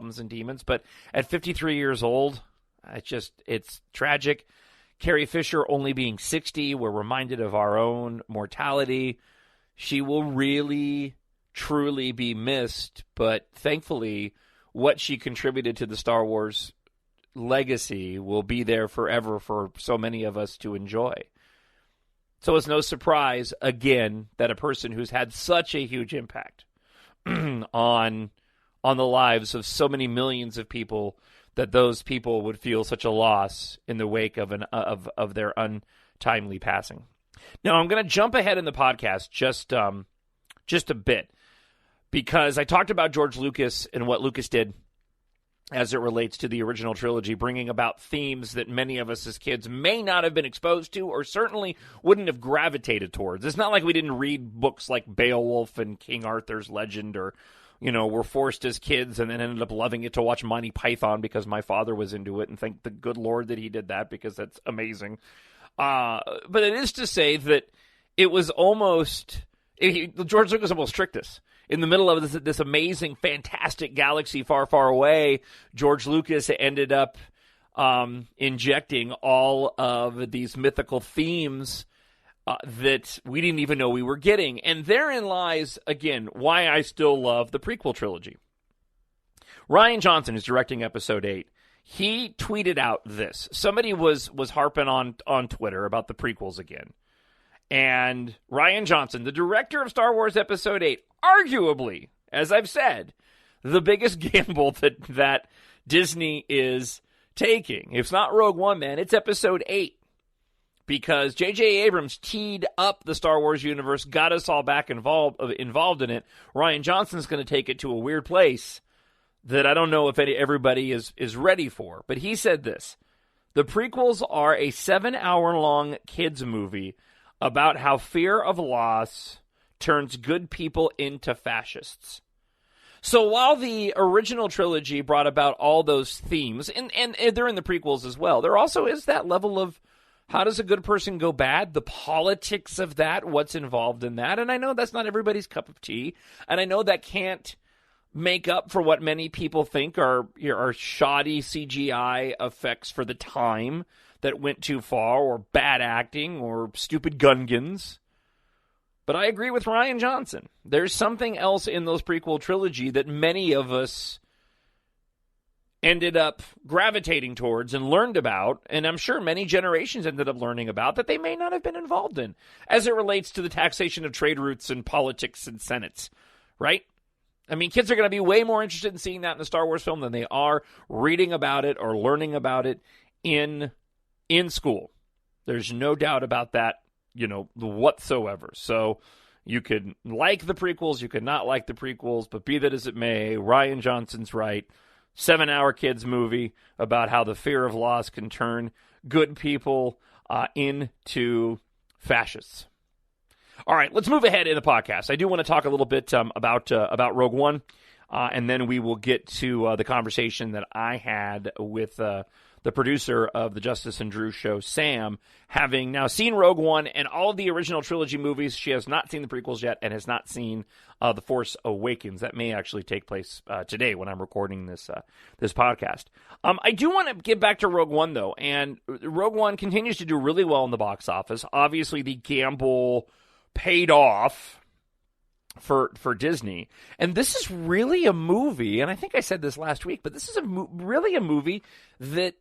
problems and demons. But at 53 years old, it's tragic. Carrie Fisher only being 60, we're reminded of our own mortality. She will really, truly be missed, but thankfully, what she contributed to the Star Wars legacy will be there forever for so many of us to enjoy. So it's no surprise, again, that a person who's had such a huge impact on the lives of so many millions of people, that those people would feel such a loss in the wake of their untimely passing. Now, I'm going to jump ahead in the podcast just a bit, because I talked about George Lucas and what Lucas did as it relates to the original trilogy, bringing about themes that many of us as kids may not have been exposed to, or certainly wouldn't have gravitated towards. It's not like we didn't read books like Beowulf and King Arthur's Legend, or were forced as kids and then ended up loving it to watch Monty Python because my father was into it, and thank the good Lord that he did that, because that's amazing. But it is to say that it was almost... George Lucas almost tricked us. In the middle of this amazing, fantastic galaxy far, far away, George Lucas ended up injecting all of these mythical themes that we didn't even know we were getting. And therein lies, again, why I still love the prequel trilogy. Rian Johnson is directing Episode 8. He tweeted out this. Somebody was harping on Twitter about the prequels again. And Rian Johnson, the director of Star Wars Episode 8, arguably, as I've said, the biggest gamble that Disney is taking. If it's not Rogue One, man, it's Episode 8. Because J.J. Abrams teed up the Star Wars universe, got us all back involved in it. Rian Johnson's going to take it to a weird place that I don't know if everybody is ready for. But he said this: the prequels are a 7-hour-long kids movie about how fear of loss turns good people into fascists. So while the original trilogy brought about all those themes, and they're in the prequels as well, there also is that level of how does a good person go bad, the politics of that, what's involved in that. And I know that's not everybody's cup of tea, and I know that can't make up for what many people think are shoddy CGI effects for the time that went too far, or bad acting, or stupid Gungans. But I agree with Rian Johnson. There's something else in those prequel trilogy that many of us ended up gravitating towards and learned about, and I'm sure many generations ended up learning about, that they may not have been involved in, as it relates to the taxation of trade routes and politics and senates, right? I mean, kids are going to be way more interested in seeing that in the Star Wars film than they are reading about it or learning about it in school. There's no doubt about that, whatsoever. So you could like the prequels, you could not like the prequels, but be that as it may, Rian Johnson's right. 7-hour kids movie about how the fear of loss can turn good people into fascists. All right, let's move ahead in the podcast. I do want to talk a little bit about Rogue One, and then we will get to the conversation that I had with the producer of the Justice and Drew show, Sam, having now seen Rogue One and all of the original trilogy movies. She has not seen the prequels yet and has not seen The Force Awakens. That may actually take place today when I'm recording this podcast. I do want to get back to Rogue One, though, and Rogue One continues to do really well in the box office. Obviously, the gamble paid off for Disney. And this is really a movie, and I think I said this last week, but this is really a movie that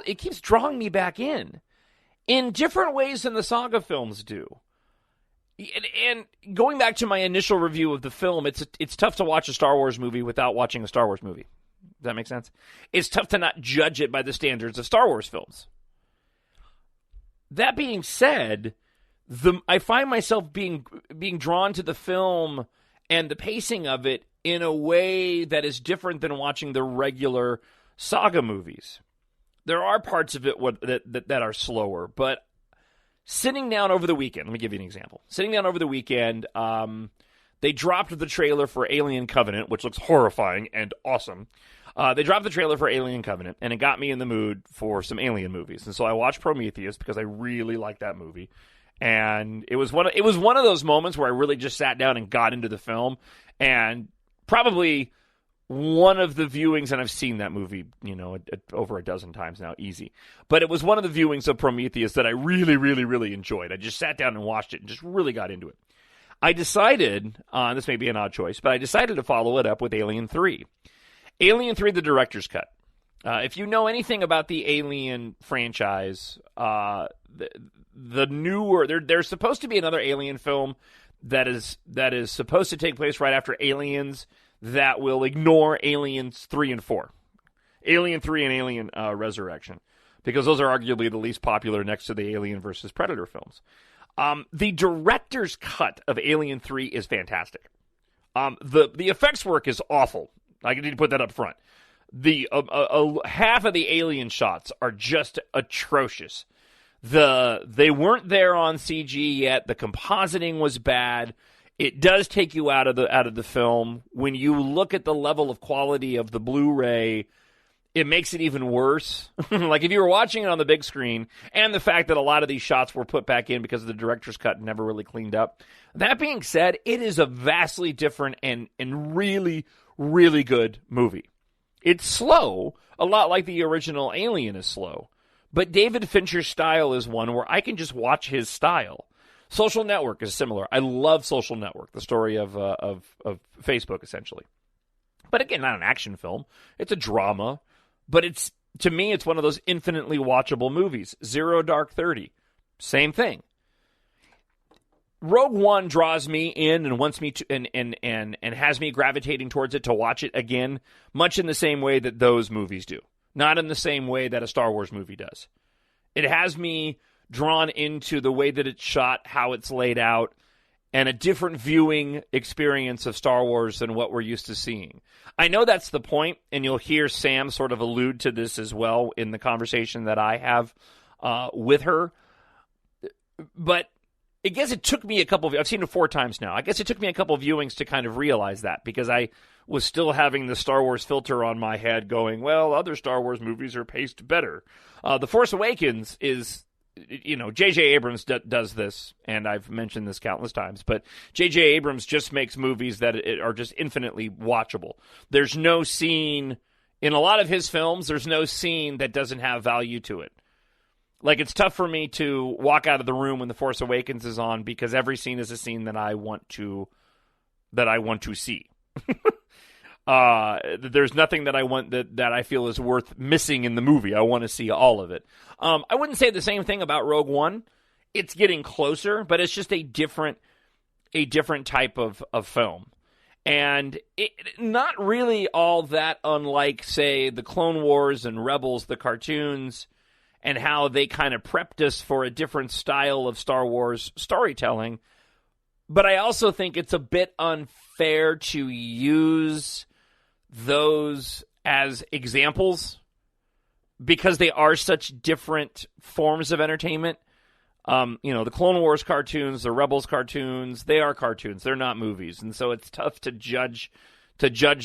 it keeps drawing me back in different ways than the saga films do. And going back to my initial review of the film, it's tough to watch a Star Wars movie without watching a Star Wars movie. Does that make sense? It's tough to not judge it by the standards of Star Wars films. That being said, I find myself being drawn to the film and the pacing of it in a way that is different than watching the regular saga movies. There are parts of it that are slower, but sitting down over the weekend, let me give you an example. Sitting down over the weekend, they dropped the trailer for Alien Covenant, which looks horrifying and awesome. They dropped the trailer for Alien Covenant, and it got me in the mood for some Alien movies. And so I watched Prometheus because I really like that movie. And it was one of those moments where I really just sat down and got into the film, and probably one of the viewings, and I've seen that movie, over a dozen times now, easy. But it was one of the viewings of Prometheus that I really, really, really enjoyed. I just sat down and watched it and just really got into it. I decided, this may be an odd choice, but I decided to follow it up with Alien 3. Alien 3, the director's cut. If you know anything about the Alien franchise, the newer, there's supposed to be another Alien film that is supposed to take place right after Aliens that will ignore Aliens 3 and 4. Alien 3 and Alien Resurrection. Because those are arguably the least popular next to the Alien versus Predator films. The director's cut of Alien 3 is fantastic. The effects work is awful. I need to put that up front. The half of the Alien shots are just atrocious. They weren't there on CG yet. The compositing was bad. It does take you out of the film. When you look at the level of quality of the Blu-ray, it makes it even worse. Like if you were watching it on the big screen, and the fact that a lot of these shots were put back in because the director's cut and never really cleaned up. That being said, it is a vastly different and really, really good movie. It's slow, a lot like the original Alien is slow. But David Fincher's style is one where I can just watch his style. Social Network is similar. I love Social Network, the story of Facebook, essentially. But again, not an action film. It's a drama. But to me, it's one of those infinitely watchable movies. Zero Dark 30. Same thing. Rogue One draws me in and wants me to and has me gravitating towards it to watch it again, much in the same way that those movies do. Not in the same way that a Star Wars movie does. It has me drawn into the way that it's shot, how it's laid out, and a different viewing experience of Star Wars than what we're used to seeing. I know that's the point, and you'll hear Sam sort of allude to this as well in the conversation that I have with her. But I guess it took me I've seen it 4 times now. I guess it took me a couple of viewings to kind of realize that, because I was still having the Star Wars filter on my head going, well, other Star Wars movies are paced better. The Force Awakens is, J.J. Abrams does this, and I've mentioned this countless times, but J.J. Abrams just makes movies that are just infinitely watchable. There's no scene, in a lot of his films, there's no scene that doesn't have value to it. Like, it's tough for me to walk out of the room when The Force Awakens is on, because every scene is a scene that I want to see. There's nothing that I want that I feel is worth missing in the movie. I want to see all of it. I wouldn't say the same thing about Rogue One. It's getting closer, but it's just a different type of film. And it not really all that unlike, say, the Clone Wars and Rebels, the cartoons, and how they kind of prepped us for a different style of Star Wars storytelling. But I also think it's a bit unfair to use those as examples because they are such different forms of entertainment. The Clone Wars cartoons, the Rebels cartoons, they are cartoons. They're not movies. And so it's tough to judge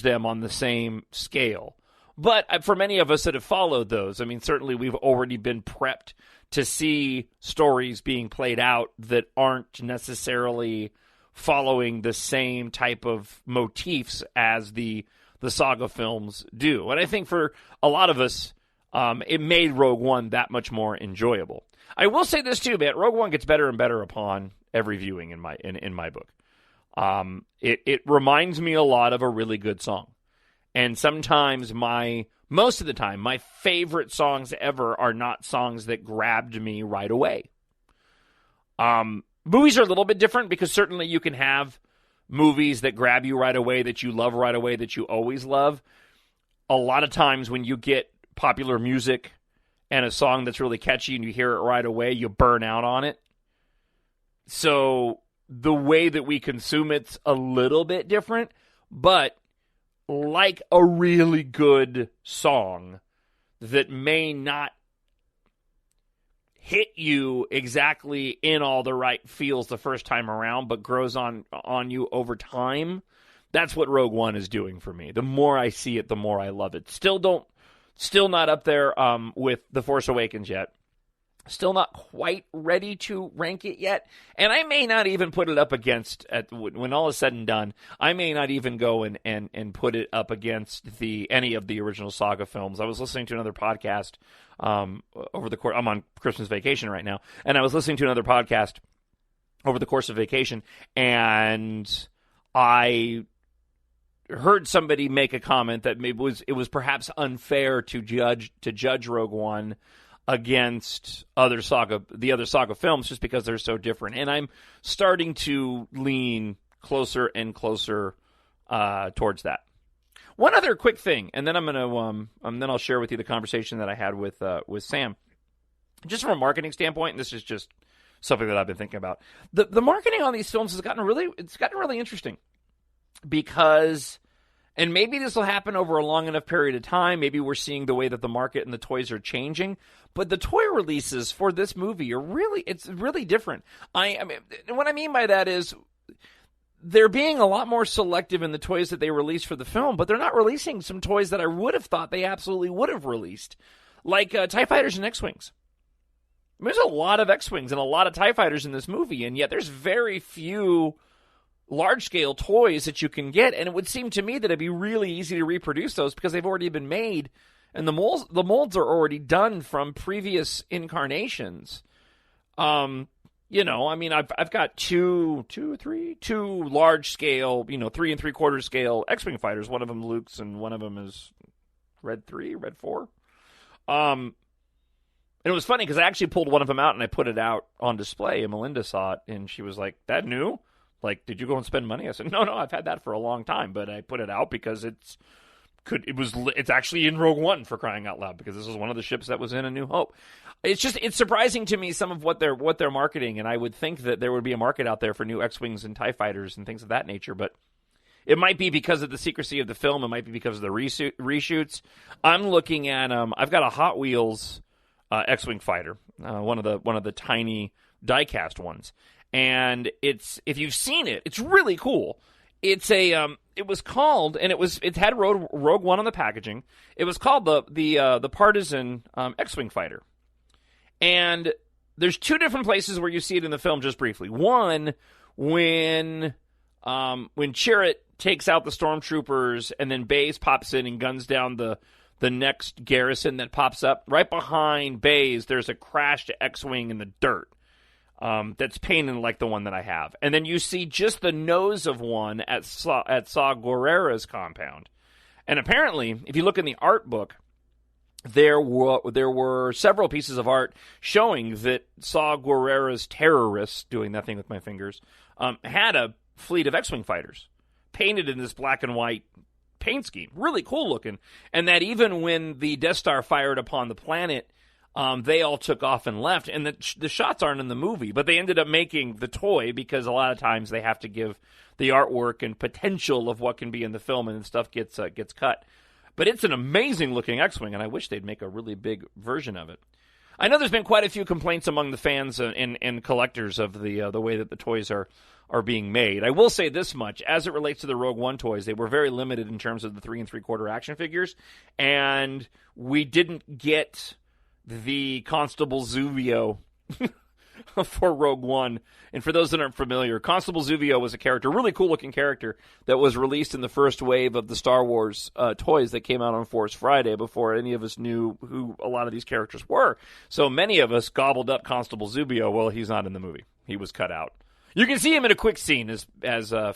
them on the same scale. But for many of us that have followed those, I mean, certainly we've already been prepped to see stories being played out that aren't necessarily following the same type of motifs as the saga films do. And I think for a lot of us, it made Rogue One that much more enjoyable. I will say this too, man. Rogue One gets better and better upon every viewing in my book. It reminds me a lot of a really good song. And sometimes most of the time, my favorite songs ever are not songs that grabbed me right away. Movies are a little bit different because certainly you can have movies that grab you right away, that you love right away, that you always love. A lot of times when you get popular music and a song that's really catchy and you hear it right away, you burn out on it. So the way that we consume it's a little bit different, but like a really good song that may not hit you exactly in all the right feels the first time around, but grows on you over time. That's what Rogue One is doing for me. The more I see it, the more I love it. Still not up there with The Force Awakens yet. Still not quite ready to rank it yet. And I may not even put it up against, when all is said and done, I may not even go and put it up against any of the original Saga films. I was listening to another podcast over the course. I'm on Christmas vacation right now. And I was listening to another podcast over the course of vacation. And I heard somebody make a comment that it was perhaps unfair to judge Rogue One against the other Saga films just because they're so different. And I'm starting to lean closer and closer towards that. One other quick thing, and then I'll share with you the conversation that I had with Sam. Just from a marketing standpoint, and this is just something that I've been thinking about. The marketing on these films has gotten really interesting because, and maybe this will happen over a long enough period of time. Maybe we're seeing the way that the market and the toys are changing. But the toy releases for this movie it's really different. I mean, what I mean by that is they're being a lot more selective in the toys that they release for the film, but they're not releasing some toys that I would have thought they absolutely would have released, like TIE Fighters and X-Wings. There's a lot of X-Wings and a lot of TIE Fighters in this movie, and yet there's very few large-scale toys that you can get, and it would seem to me that it'd be really easy to reproduce those because they've already been made, and the molds are already done from previous incarnations. I've got two large-scale, 3 3/4 scale X-Wing fighters. One of them Luke's, and one of them is Red 3, Red 4. And it was funny because I actually pulled one of them out and I put it out on display, and Melinda saw it, and she was like, "That new? Like, did you go and spend money?" I said, No, I've had that for a long time, but I put it out because it's actually in Rogue One, for crying out loud, because this is one of the ships that was in A New Hope. It's surprising to me some of what they're marketing, and I would think that there would be a market out there for new X-Wings and TIE Fighters and things of that nature, but it might be because of the secrecy of the film. It might be because of the reshoots. I'm looking at I've got a Hot Wheels X-Wing fighter, one of the tiny die-cast ones. And if you've seen it, it's really cool. It's it was called, and it had Rogue One on the packaging. It was called the Partisan X-Wing fighter. And there's two different places where you see it in the film, just briefly. One, when Chirrut takes out the stormtroopers, and then Baze pops in and guns down the next garrison that pops up. Right behind Baze, there's a crashed X-Wing in the dirt. That's painted like the one that I have. And then you see just the nose of one at Saw Gerrera's compound. And apparently, if you look in the art book, there were several pieces of art showing that Saw Gerrera's terrorists, doing that thing with my fingers, had a fleet of X-Wing fighters painted in this black and white paint scheme. Really cool looking. And that even when the Death Star fired upon the planet, they all took off and left, and the shots aren't in the movie, but they ended up making the toy because a lot of times they have to give the artwork and potential of what can be in the film, and stuff gets cut. But it's an amazing-looking X-Wing, and I wish they'd make a really big version of it. I know there's been quite a few complaints among the fans and collectors of the way that the toys are being made. I will say this much. As it relates to the Rogue One toys, they were very limited in terms of the 3 3/4 action figures, and we didn't get the Constable Zuvio for Rogue One. And for those that aren't familiar, Constable Zuvio was a character, really cool-looking character, that was released in the first wave of the Star Wars toys that came out on Force Friday before any of us knew who a lot of these characters were. So many of us gobbled up Constable Zuvio. Well, he's not in the movie. He was cut out. You can see him in a quick scene as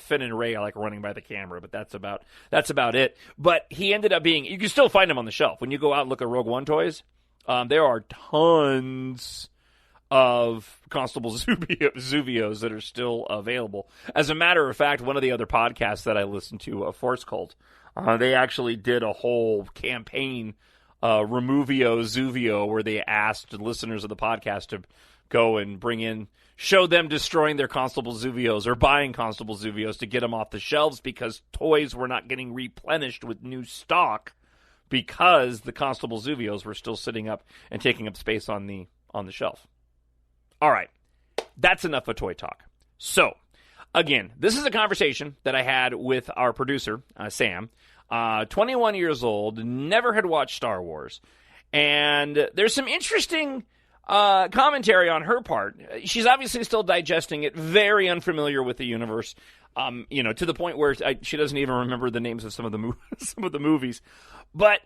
Finn and Rey are like running by the camera, but that's about it. But he ended up being, you can still find him on the shelf. When you go out and look at Rogue One toys, there are tons of Constable Zuvios that are still available. As a matter of fact, one of the other podcasts that I listened to, Force Cult, they actually did a whole campaign, Removio Zuvio, where they asked listeners of the podcast to go and show them destroying their Constable Zuvios or buying Constable Zuvios to get them off the shelves because toys were not getting replenished with new stock, because the Constable Zuvios were still sitting up and taking up space on the shelf. All right, that's enough of toy talk. So, again, this is a conversation that I had with our producer, Sam, 21 years old, never had watched Star Wars, and there's some interesting Commentary on her part. She's obviously still digesting it, very unfamiliar with the universe, to the point where she doesn't even remember the names of some of the movies. But